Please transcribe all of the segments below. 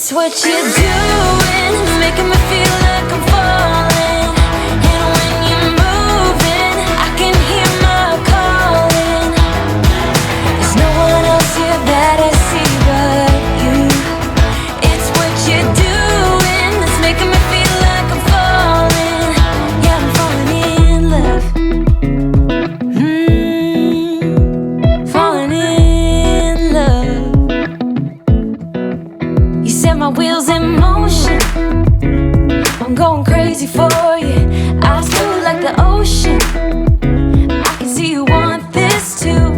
It's what you're doing, making me feel like I'm falling. And when you're moving, I can hear my calling. There's no one else here that I see but you. It's what you're doing that's making me feel like I'm falling. Yeah, I'm falling in love. Falling in love. You set my wheels in motion. I'm going crazy for you. Eyes blue like the ocean. I can see you want this too.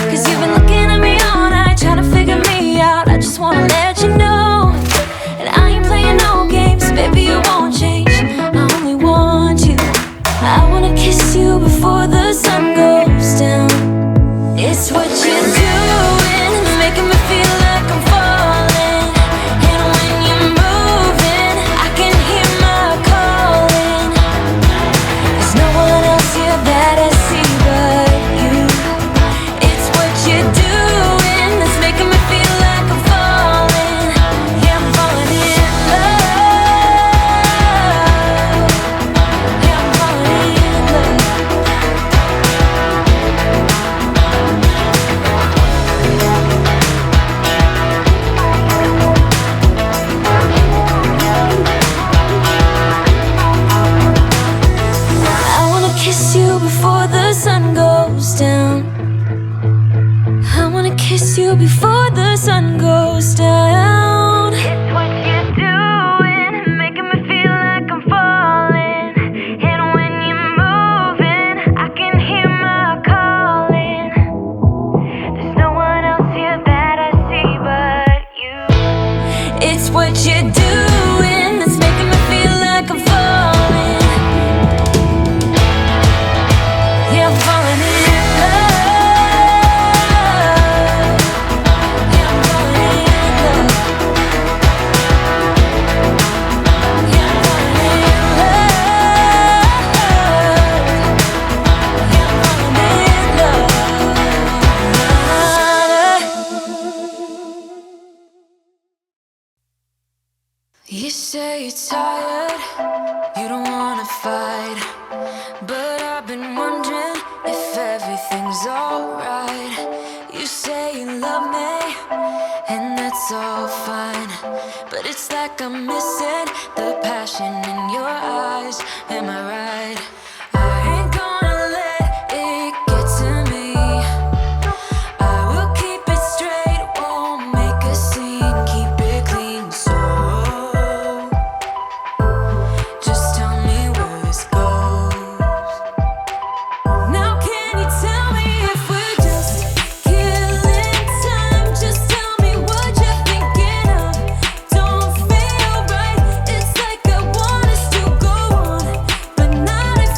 Cause you've been looking at me all night, trying to figure me out. I just wanna let you know, and I ain't playing no games. Baby, you won't change, I only want you. I wanna kiss you before the sun goes down. It's what you're doing, making me feel like I'm falling. And when you're moving, I can hear my calling. There's no one else here that I see but you. It's what you're doing that's making me feel like I'm falling. Yeah, I'm falling in love. Yeah, I'm falling in love. I wanna kiss you before the sun goes down. I wanna kiss you before the sun goes down. It's what you're doing, making me feel like I'm falling. And when you're moving, I can hear my calling. There's no one else here that I see but you. It's what you're doing that's making me feel like I'm falling. Yeah, I'm falling in love. Yeah, I'm falling in love. Yeah, I'm falling in love. Yeah, I'm falling in love. You say you're tired, you don't wanna fight, but I've been wondering if everything's alright. You say you love me, and that's all fine, but it's like I'm missing the passion in your eyes. Am I right? I ain't gonna let it get to me. I will keep it straight, won't make a scene, keep it clean. So just tell me where this goes. Now can you tell me if we're just killing time? Just tell me what you're thinking of. Don't feel right, it's like I want us to go on, but not if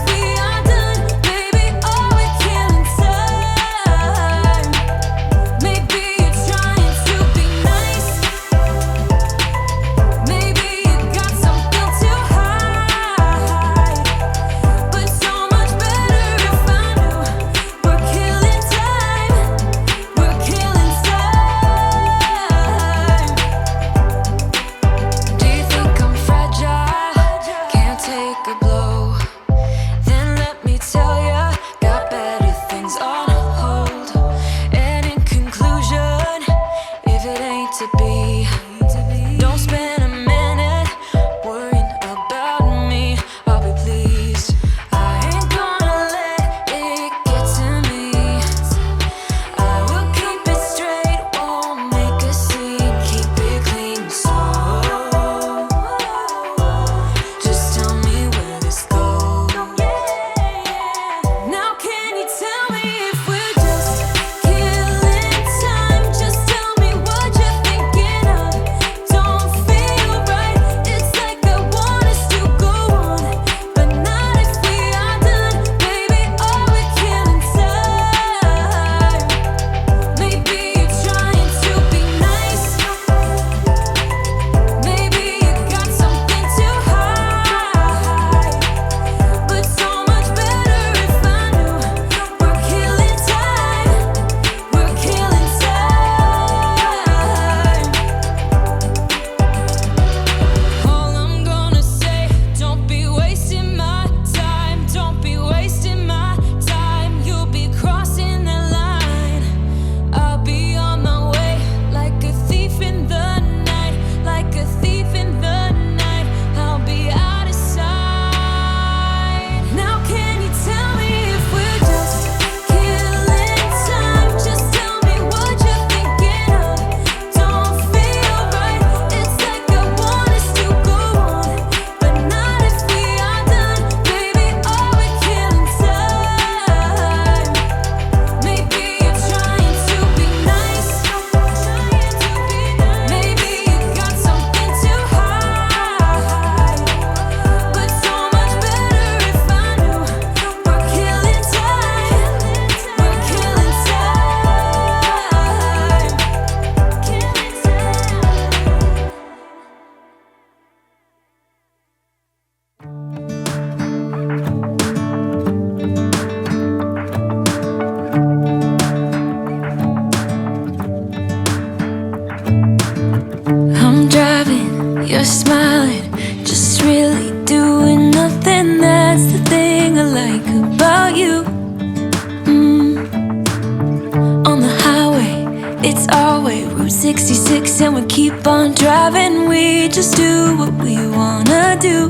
It's our way, Route 66, and we keep on driving. We just do what we wanna do.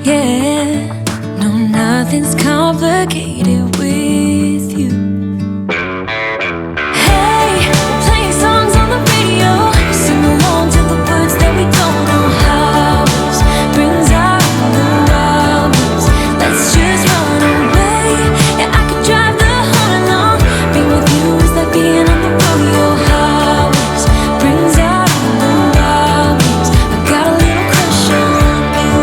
Yeah, no, nothing's complicated with you. Hey, we're playing songs on the radio. Sing along to the words that we don't know how. Brings out the wild ones. Let's just run away. Yeah, I could drive the whole along. Being with you is like being on the rodeo highways. Brings out the wild ones. I got a little crush on you.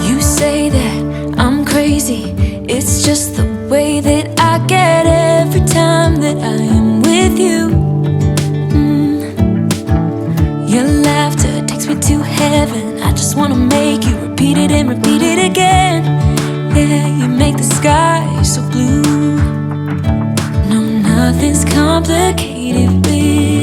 You say that I'm crazy. It's just the way that I get every time that I am with you. Your laughter takes me to heaven. I just wanna make you repeat it and repeat it again. Yeah, you make the sky so blue. No, nothing's complicated with